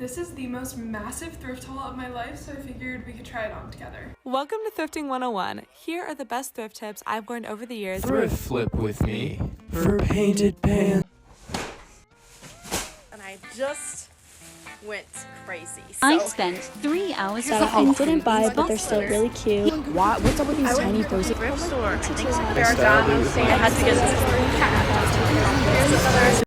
This is the most massive thrift haul of my life, so I figured we could try it on together. Welcome to Thrifting 101. Here are the best thrift tips I've learned over the years. Thrift flip with me for painted pants. And I just went crazy. I spent 3 hours that I didn't buy, but they're still really cute. What's up with these tiny cozy Thrift store. I think they're gone. I had to get this.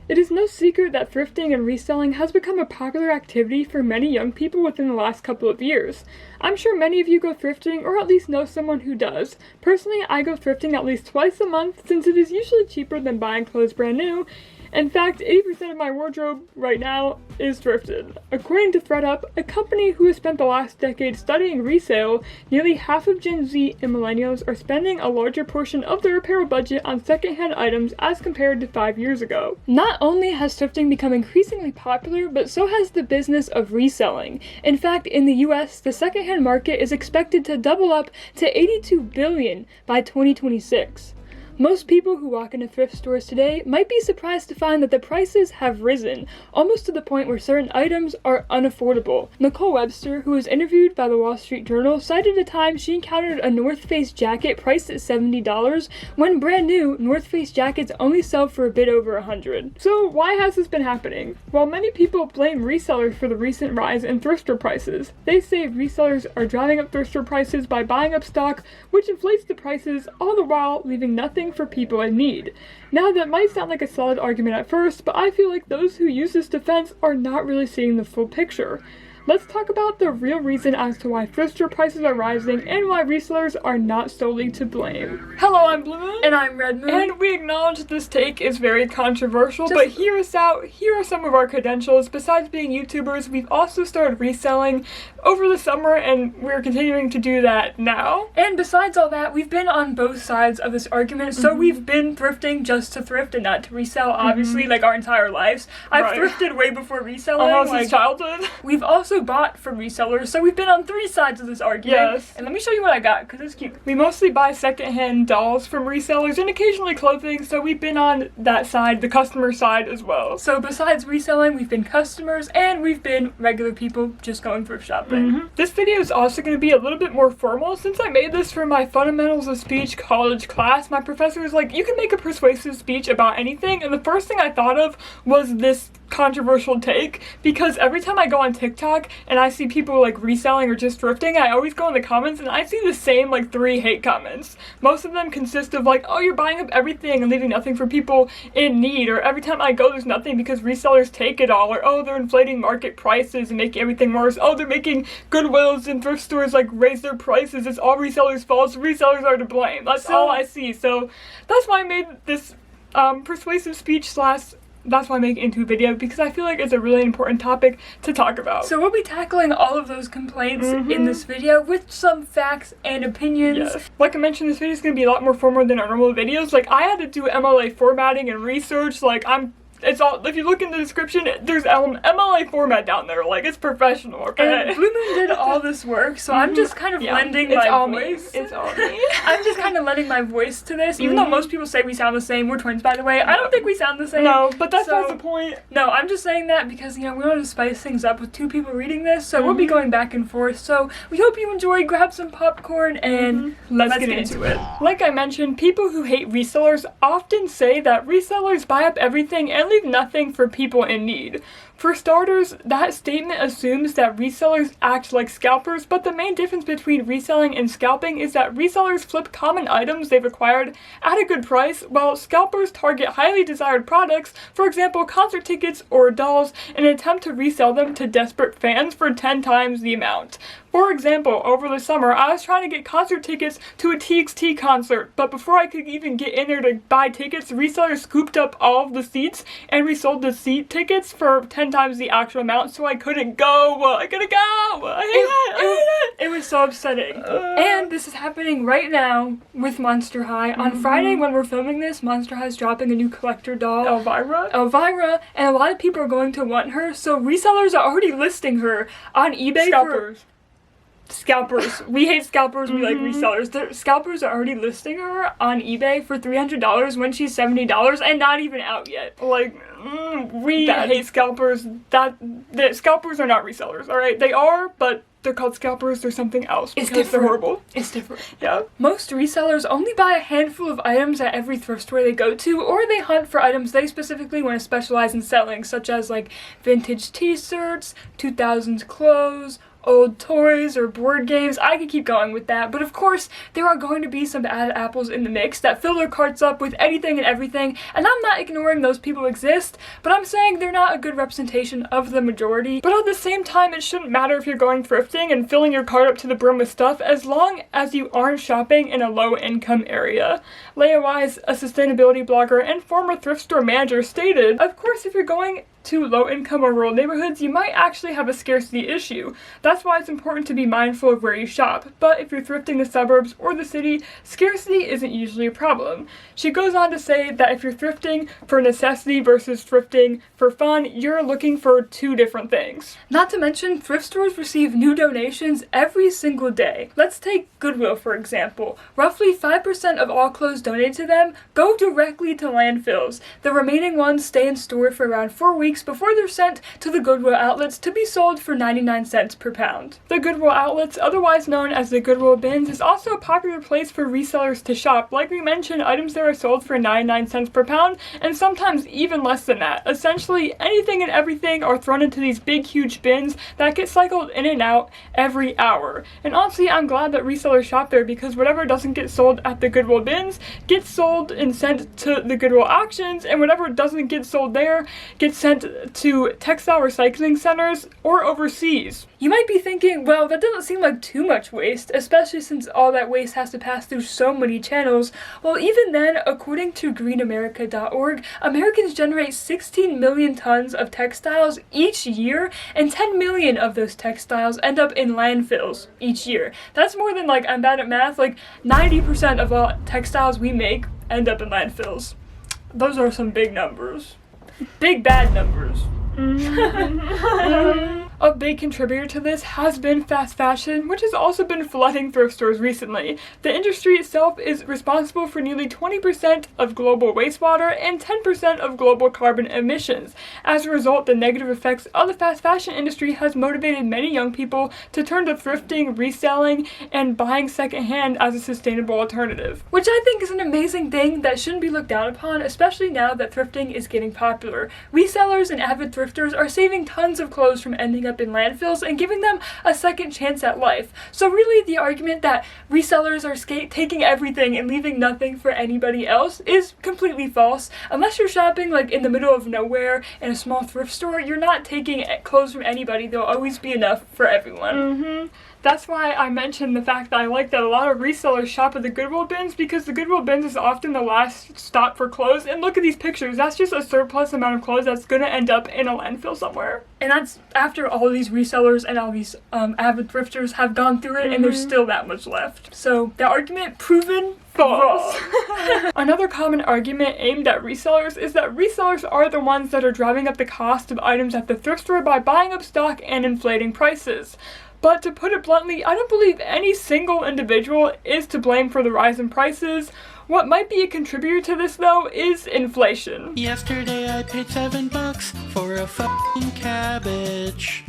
It is no secret that thrifting and reselling has become a popular activity for many young people within the last couple of years. I'm sure many of you go thrifting or at least know someone who does. Personally, I go thrifting at least twice a month since it is usually cheaper than buying clothes brand new. In fact, 80% of my wardrobe right now is thrifted. According to ThredUp, a company who has spent the last decade studying resale, nearly half of Gen Z and millennials are spending a larger portion of their apparel budget on secondhand items as compared to 5 years ago. Not only has thrifting become increasingly popular, but so has the business of reselling. In fact, in the US, the secondhand market is expected to double up to $82 billion by 2026. Most people who walk into thrift stores today might be surprised to find that the prices have risen, almost to the point where certain items are unaffordable. Nicole Webster, who was interviewed by the Wall Street Journal, cited a time she encountered a North Face jacket priced at $70, when brand new, North Face jackets only sell for a bit over $100. So why has this been happening? While many people blame resellers for the recent rise in thrift store prices, they say resellers are driving up thrift store prices by buying up stock, which inflates the prices, all the while leaving nothing for people in need. Now, that might sound like a solid argument at first, but I feel like those who use this defense are not really seeing the full picture. Let's talk about the real reason as to why thrift store prices are rising and why resellers are not solely to blame. Hello, I'm Blue Moon. And I'm Red Moon. And we acknowledge this take is very controversial, but hear us out. Here are some of our credentials. Besides being YouTubers, we've also started reselling over the summer, and we're continuing to do that now. And besides all that, we've been on both sides of this argument, so we've been thrifting just to thrift and not to resell, obviously, like our entire lives. I've thrifted way before reselling. Almost since childhood. We've also bought from resellers, so we've been on 3 sides of this argument. Yes. And let me show you what I got, because it's cute. We mostly buy secondhand dolls from resellers and occasionally clothing, so we've been on that side, the customer side as well. So besides reselling, we've been customers, and we've been regular people just going thrift shopping. This video is also going to be a little bit more formal. Since I made this for my Fundamentals of Speech college class, my professor was like, you can make a persuasive speech about anything, and the first thing I thought of was this controversial take, because every time I go on TikTok and I see people like reselling or just thrifting, I always go in the comments and I see the same like 3 hate comments. Most of them consist of like, oh, you're buying up everything and leaving nothing for people in need, or every time I go there's nothing because resellers take it all, or oh, they're inflating market prices and making everything worse, oh, they're making Goodwills and thrift stores like raise their prices, it's all resellers' fault, so resellers are to blame. That's all I see. So that's why I made this persuasive speech slash that's why I make it into a video, because I feel like it's a really important topic to talk about. So we'll be tackling all of those complaints in this video with some facts and opinions. Yes. Like I mentioned, this video is going to be a lot more formal than our normal videos. Like, I had to do MLA formatting and research. Like, it's all, if you look in the description, there's MLA format down there, like, it's professional, okay? And Blue Moon did all this work, so I'm just kind of lending my voice. It's all me. I'm just kind of lending my voice to this, even though most people say we sound the same. We're twins, by the way. I don't think we sound the same. No, but that's not the point. No, I'm just saying that because, you know, we want to spice things up with 2 people reading this, so we'll be going back and forth. So we hope you enjoy, grab some popcorn, and let's get into it. Like I mentioned, people who hate resellers often say that resellers buy up everything and leave nothing for people in need. For starters, that statement assumes that resellers act like scalpers, but the main difference between reselling and scalping is that resellers flip common items they've acquired at a good price, while scalpers target highly desired products, for example concert tickets or dolls, in an attempt to resell them to desperate fans for 10 times the amount. For example, over the summer, I was trying to get concert tickets to a TXT concert, but before I could even get in there to buy tickets, resellers scooped up all of the seats and resold the seat tickets for 10 times the actual amount, so I couldn't go. I couldn't go. I hate it. It was so upsetting. And this is happening right now with Monster High. On Friday, when we're filming this, Monster High is dropping a new collector doll, Elvira, and a lot of people are going to want her, so resellers are already listing her on eBay. Scalpers. Scalpers. We hate scalpers, we like resellers. The scalpers are already listing her on eBay for $300 when she's $70 and not even out yet. Like, we hate scalpers. The scalpers are not resellers, alright? They are, but they're called scalpers. They're something else. It's different. They're horrible. It's different. Yeah. Most resellers only buy a handful of items at every thrift store they go to, or they hunt for items they specifically want to specialize in selling, such as like vintage t-shirts, 2000s clothes, old toys or board games. I could keep going with that, but of course there are going to be some bad apples in the mix that fill their carts up with anything and everything, and I'm not ignoring those people exist, but I'm saying they're not a good representation of the majority. But at the same time, it shouldn't matter if you're going thrifting and filling your cart up to the brim with stuff as long as you aren't shopping in a low income area. Leia Wise, a sustainability blogger and former thrift store manager, stated, "Of course, if you're going to low-income or rural neighborhoods, you might actually have a scarcity issue. That's why it's important to be mindful of where you shop. But if you're thrifting the suburbs or the city, scarcity isn't usually a problem." She goes on to say that if you're thrifting for necessity versus thrifting for fun, you're looking for two different things. Not to mention, thrift stores receive new donations every single day. Let's take Goodwill, for example. Roughly 5% of all clothes donated to them go directly to landfills. The remaining ones stay in store for around 4 weeks before they're sent to the Goodwill outlets to be sold for 99 cents per pound. The Goodwill outlets, otherwise known as the Goodwill bins, is also a popular place for resellers to shop. Like we mentioned, items there are sold for 99 cents per pound, and sometimes even less than that. Essentially, anything and everything are thrown into these big, huge bins that get cycled in and out every hour. And honestly, I'm glad that resellers shop there, because whatever doesn't get sold at the Goodwill bins gets sold and sent to the Goodwill auctions, and whatever doesn't get sold there gets sent to textile recycling centers or overseas. You might be thinking, well, that doesn't seem like too much waste, especially since all that waste has to pass through so many channels. Well, even then, according to greenamerica.org, Americans generate 16 million tons of textiles each year, and 10 million of those textiles end up in landfills each year. That's more than, like, I'm bad at math, like 90% of all textiles we make end up in landfills. Those are some big numbers. Big bad numbers. A big contributor to this has been fast fashion, which has also been flooding thrift stores recently. The industry itself is responsible for nearly 20% of global wastewater and 10% of global carbon emissions. As a result, the negative effects of the fast fashion industry has motivated many young people to turn to thrifting, reselling, and buying secondhand as a sustainable alternative. Which I think is an amazing thing that shouldn't be looked down upon, especially now that thrifting is getting popular. Resellers and avid thrifters are saving tons of clothes from ending up in landfills and giving them a second chance at life. So really, the argument that resellers are taking everything and leaving nothing for anybody else is completely false. Unless you're shopping like in the middle of nowhere in a small thrift store, you're not taking clothes from anybody. There'll always be enough for everyone. That's why I mentioned the fact that I like that a lot of resellers shop at the Goodwill bins, because the Goodwill bins is often the last stop for clothes. And look at these pictures. That's just a surplus amount of clothes that's going to end up in a landfill somewhere. And that's after all these resellers and all these avid thrifters have gone through it, and there's still that much left. So the argument proven false. Another common argument aimed at resellers is that resellers are the ones that are driving up the cost of items at the thrift store by buying up stock and inflating prices. But to put it bluntly, I don't believe any single individual is to blame for the rise in prices. What might be a contributor to this, though, is inflation. Yesterday I paid $7 for a fucking cabbage.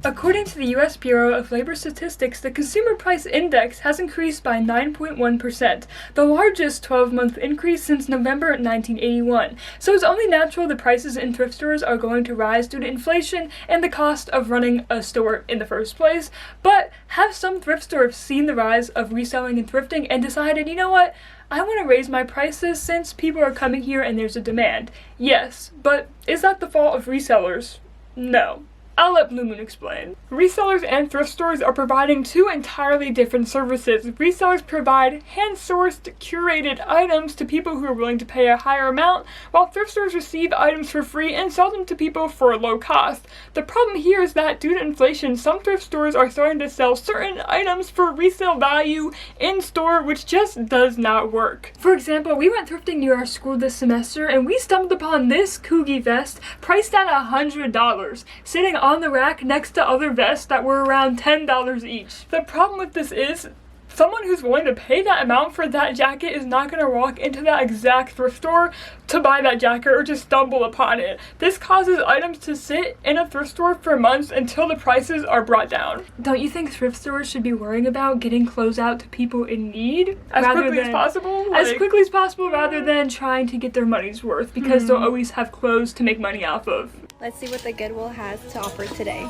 According to the U.S. Bureau of Labor Statistics, the Consumer Price Index has increased by 9.1%, the largest 12-month increase since November 1981. So it's only natural the prices in thrift stores are going to rise due to inflation and the cost of running a store in the first place. But have some thrift stores seen the rise of reselling and thrifting and decided, you know what? I want to raise my prices since people are coming here and there's a demand. Yes, but is that the fault of resellers? No. I'll let Blue Moon explain. Resellers and thrift stores are providing two entirely different services. Resellers provide hand-sourced, curated items to people who are willing to pay a higher amount, while thrift stores receive items for free and sell them to people for a low cost. The problem here is that due to inflation, some thrift stores are starting to sell certain items for resale value in-store, which just does not work. For example, we went thrifting near our school this semester, and we stumbled upon this Coogie vest priced at $100, sitting on on the rack next to other vests that were around $10 each. The problem with this is, someone who's willing to pay that amount for that jacket is not going to walk into that exact thrift store to buy that jacket or just stumble upon it. This causes items to sit in a thrift store for months until the prices are brought down. Don't you think thrift stores should be worrying about getting clothes out to people in need as quickly as possible? As quickly as possible rather than trying to get their money's worth, because they'll always have clothes to make money off of. Let's see what the Goodwill has to offer today.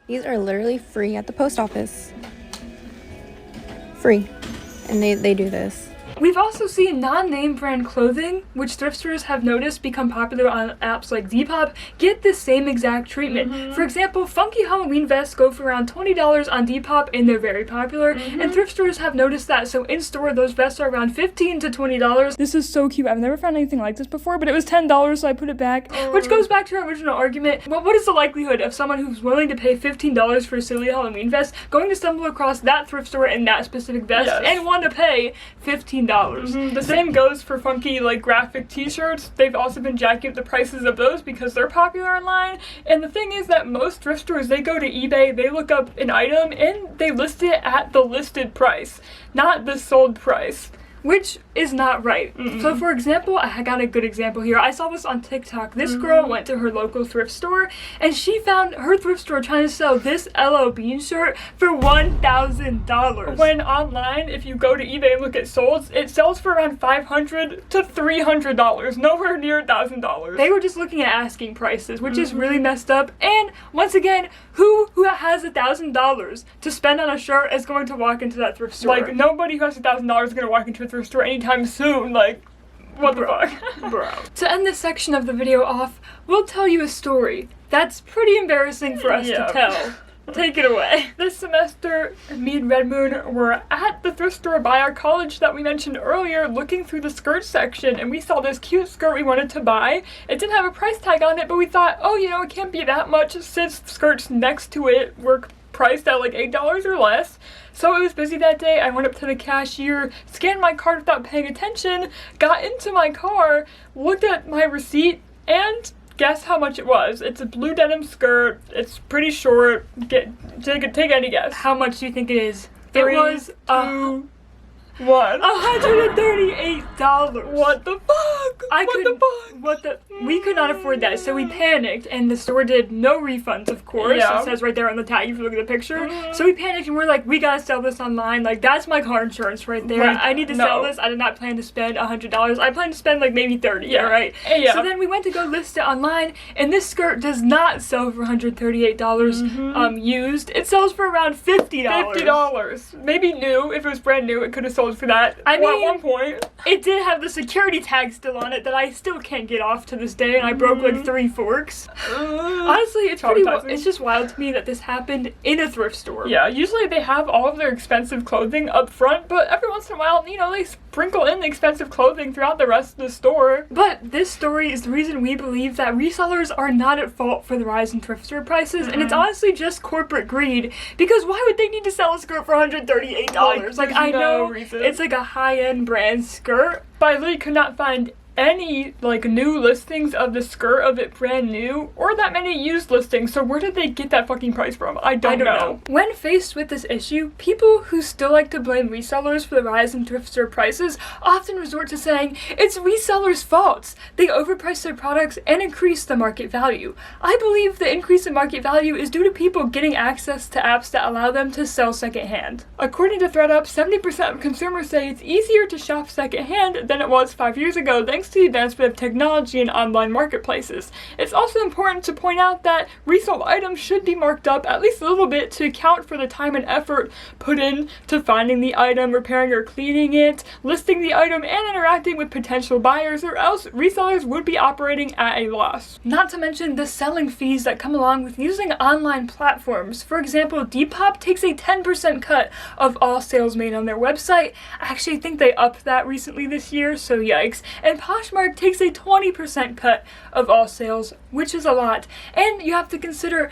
These are literally free at the post office. Free. And they do this. We've also seen non-name brand clothing, which thriftsters have noticed become popular on apps like Depop, get the same exact treatment. For example, funky Halloween vests go for around $20 on Depop and they're very popular, and thrift stores have noticed that, so in store those vests are around $15 to $20. This is so cute. I've never found anything like this before, but it was $10, so I put it back, which goes back to our original argument. Well, what is the likelihood of someone who's willing to pay $15 for a silly Halloween vest going to stumble across that thrift store and that specific vest and want to pay $15? The same goes for funky like graphic t-shirts. They've also been jacking up the prices of those because they're popular online. And the thing is that most thrift stores, they go to eBay, they look up an item and they list it at the listed price, not the sold price, which is not right. So for example, I got a good example here. I saw this on TikTok. This girl went to her local thrift store and she found her thrift store trying to sell this LL Bean shirt for $1,000. When online, if you go to eBay and look at solds, it sells for around $500 to $300, nowhere near $1,000. They were just looking at asking prices, which is really messed up. And once again, who has $1,000 to spend on a shirt is going to walk into that thrift store? Like, nobody who has $1,000 is going to walk into a thrift store anytime soon. Like, what the fuck? Bro. To end this section of the video off, we'll tell you a story that's pretty embarrassing for us to tell. Take it away. This semester, me and Red Moon were at the thrift store by our college that we mentioned earlier, looking through the skirt section, and we saw this cute skirt we wanted to buy. It didn't have a price tag on it, but we thought, oh, you know, it can't be that much since skirts next to it were priced at like $8 or less. So it was busy that day. I went up to the cashier, scanned my card without paying attention, got into my car, looked at my receipt, and guess how much it was. It's a blue denim skirt. It's pretty short. Take any guess. How much do you think it is? It was $138. What the fuck? We could not afford that, so we panicked, and the store did no refunds, of course. It says right there on the tag if you look at the picture. So we panicked and we're like, we gotta sell this online. Like, that's my car insurance right there. I need to sell this. I did not plan to spend $100. I planned to spend like maybe $30, alright? So then we went to go list it online, and this skirt does not sell for $138 used. It sells for around $50. $50. Maybe new. If it was brand new, it could have sold for that. I mean, at one point. It did have the security tag still on it that I still can't get off to this day, and I broke like 3 forks. Honestly, it's just wild to me that this happened in a thrift store. Yeah, usually they have all of their expensive clothing up front, but every once in a while, you know, they sprinkle in the expensive clothing throughout the rest of the store. But this story is the reason we believe that resellers are not at fault for the rise in thrift store prices, and it's honestly just corporate greed, because why would they need to sell a skirt for $138? Like I know it's like a high-end brand skirt, but I literally could not find any like new listings of the skirt of it brand new, or that many used listings. So where did they get that fucking price from? I don't know. When faced with this issue, people who still like to blame resellers for the rise in thrift store prices often resort to saying it's resellers' faults. They overprice their products and increase the market value. I believe the increase in market value is due to people getting access to apps that allow them to sell secondhand. According to ThreadUp, 70% of consumers say it's easier to shop secondhand than it was 5 years ago, thanks to the advancement of technology and online marketplaces. It's also important to point out that resold items should be marked up at least a little bit to account for the time and effort put in to finding the item, repairing or cleaning it, listing the item, and interacting with potential buyers, or else resellers would be operating at a loss. Not to mention the selling fees that come along with using online platforms. For example, Depop takes a 10% cut of all sales made on their website. I actually think they upped that recently this year, so yikes. And Poshmark takes a 20% cut of all sales, which is a lot. And you have to consider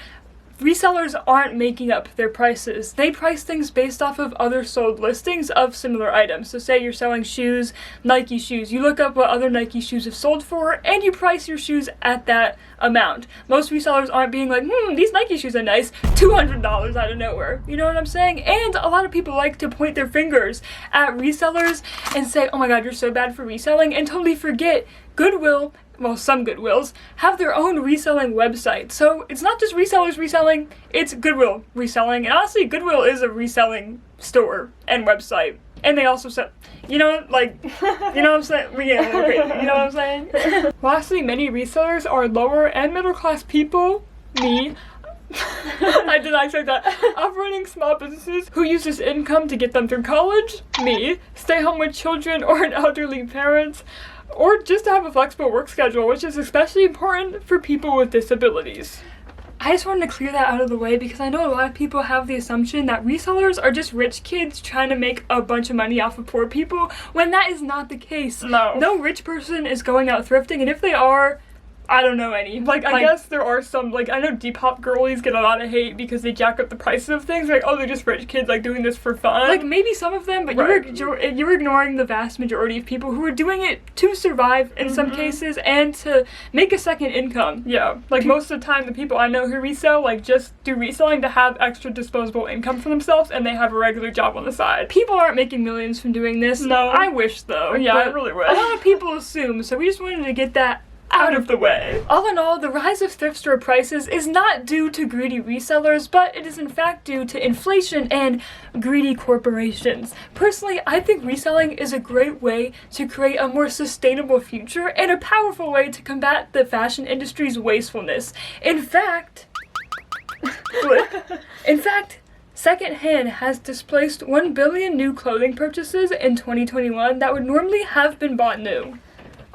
resellers aren't making up their prices. They price things based off of other sold listings of similar items. So say you're selling shoes, Nike shoes, you look up what other Nike shoes have sold for and you price your shoes at that amount. Most resellers aren't being like, these Nike shoes are nice, $200 out of nowhere. You know what I'm saying? And a lot of people like to point their fingers at resellers and say, oh my god, you're so bad for reselling, and totally forget Goodwill, well, some Goodwills, have their own reselling website. So it's not just resellers reselling, it's Goodwill reselling. And honestly, Goodwill is a reselling store and website. And they also sell, you know, like, you know what I'm saying? Yeah, okay, you know what I'm saying? Lastly, many resellers are lower and middle class people, me, I did not expect that, operating small businesses who use this income to get them through college, me, stay home with children or an elderly parent, or just to have a flexible work schedule, which is especially important for people with disabilities. I just wanted to clear that out of the way because I know a lot of people have the assumption that resellers are just rich kids trying to make a bunch of money off of poor people, when that is not the case. No rich person is going out thrifting, and if they are, I don't know any. Like, I guess there are some, like, I know Depop girlies get a lot of hate because they jack up the prices of things. Like, oh, they're just rich kids, like, doing this for fun. Like, maybe some of them, but you're ignoring the vast majority of people who are doing it to survive in some cases and to make a second income. Yeah. Like, most of the time, the people I know who resell, like, just do reselling to have extra disposable income for themselves, and they have a regular job on the side. People aren't making millions from doing this. No. I wish, though. Yeah, I really wish. A lot of people assume, so we just wanted to get that out of the way. All in all, the rise of thrift store prices is not due to greedy resellers, but it is in fact due to inflation and greedy corporations. Personally, I think reselling is a great way to create a more sustainable future and a powerful way to combat the fashion industry's wastefulness. In fact, secondhand has displaced 1 billion new clothing purchases in 2021 that would normally have been bought new.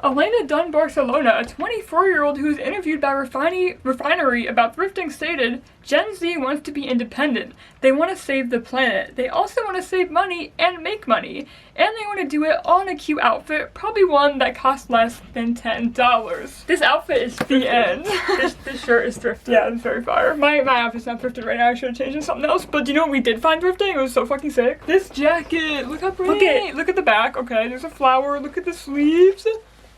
Elena Dunn Barcelona, a 24-year-old who was interviewed by Refinery about thrifting, stated, Gen Z wants to be independent. They want to save the planet. They also want to save money and make money. And they want to do it all in a cute outfit, probably one that costs less than $10. This outfit is the end. This shirt is thrifted. Yeah, it's very fire. My outfit's not thrifted right now. I should have changed it to something else. But do you know what we did find thrifting? It was so fucking sick. This jacket. Look how pretty. Look at the back. Okay, there's a flower. Look at the sleeves.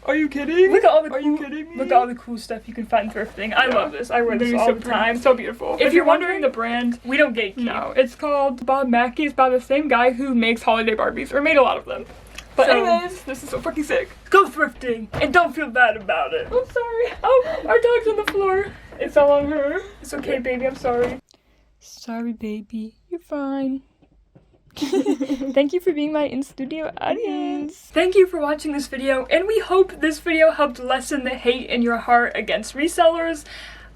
Are you kidding? Look at all the cool, look at all the cool stuff you can find thrifting. I love this. I wear this all the time. So beautiful. If you're wondering the brand, we don't gatekeep. No, it's called Bob Mackie. It's by the same guy who makes holiday Barbies, or made a lot of them. But anyways, this is so fucking sick. Go thrifting and don't feel bad about it. I'm sorry. Oh, our dog's on the floor. It's all on her. It's okay, baby. I'm sorry. Sorry, baby. You're fine. Thank you for being my in-studio audience. Thank you for watching this video, and we hope this video helped lessen the hate in your heart against resellers.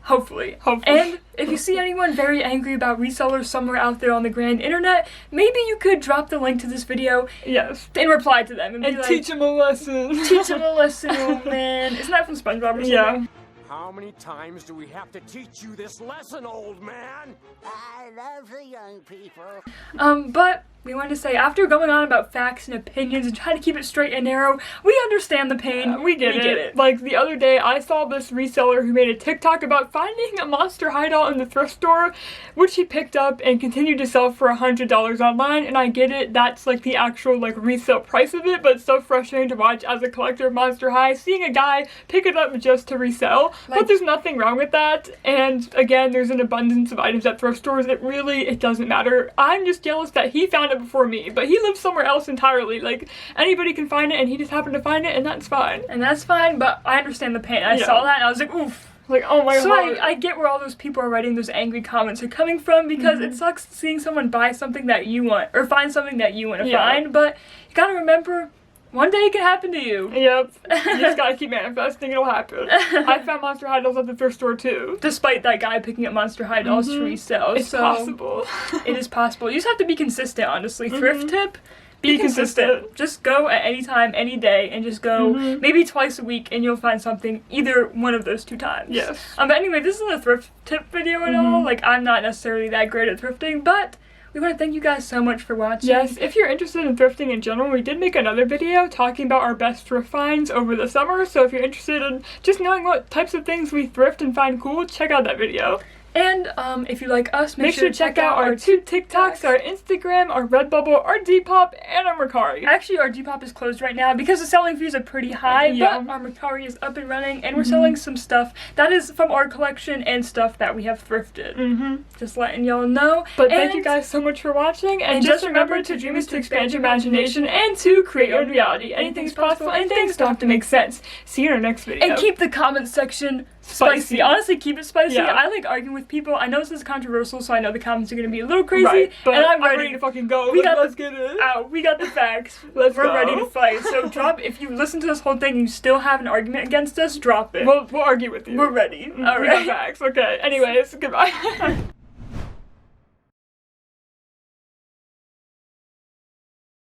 Hopefully. And if you see anyone very angry about resellers somewhere out there on the grand internet, maybe you could drop the link to this video. Yes. And reply to them. And like, teach them a lesson. Teach them a lesson, oh man. Isn't that from SpongeBob or something? Yeah. How many times do we have to teach you this lesson, old man? I love the young people. But we wanted to say, after going on about facts and opinions and trying to keep it straight and narrow, we understand the pain. We get it. Like, the other day, I saw this reseller who made a TikTok about finding a Monster High doll in the thrift store, which he picked up and continued to sell for $100 online, and I get it, that's like the actual like resale price of it, but it's so frustrating to watch as a collector of Monster High, seeing a guy pick it up just to resell. Like, but there's nothing wrong with that, and again, there's an abundance of items at thrift stores. It doesn't matter. I'm just jealous that he found it before me, but he lives somewhere else entirely. Like, anybody can find it, and he just happened to find it, and that's fine. And that's fine, but I understand the pain. I saw that, and I was like, oof. Like, oh my god. So I get where all those people are writing those angry comments are coming from, because it sucks seeing someone buy something that you want, or find something that you want to find, but you gotta remember, one day it can happen to you. Yep. You just gotta keep manifesting, it'll happen. I found Monster High dolls at the thrift store too. Despite that guy picking up Monster High dolls to resell. It's possible. It is possible. You just have to be consistent, honestly. Thrift tip, be consistent. Just go at any time, any day, and just go maybe twice a week, and you'll find something either one of those 2 times. Yes. But anyway, this isn't a thrift tip video at all. Like, I'm not necessarily that great at thrifting, but we want to thank you guys so much for watching. Yes, if you're interested in thrifting in general, we did make another video talking about our best thrift finds over the summer, so if you're interested in just knowing what types of things we thrift and find cool, check out that video. And if you like us, make sure to check out our 2 TikToks, our Instagram, our Redbubble, our Depop, and our Mercari. Actually, our Depop is closed right now because the selling fees are pretty high, but our Mercari is up and running, and we're selling some stuff that is from our collection and stuff that we have thrifted. Just letting y'all know. But thank you guys so much for watching, and just remember to dream is to expand your imagination and to create your own reality. Anything's possible, and things don't have to make sense. See you in our next video. And keep the comment section spicy. Honestly, keep it spicy. I like arguing with people. I know this is controversial, so I know the comments are gonna be a little crazy. But and I'm ready to fucking go. Let's get it. We got the facts. We're ready to fight. So drop. If you listen to this whole thing and you still have an argument against us, drop it. We'll argue with you. We're ready. All right. We got facts. Okay. Anyways, goodbye.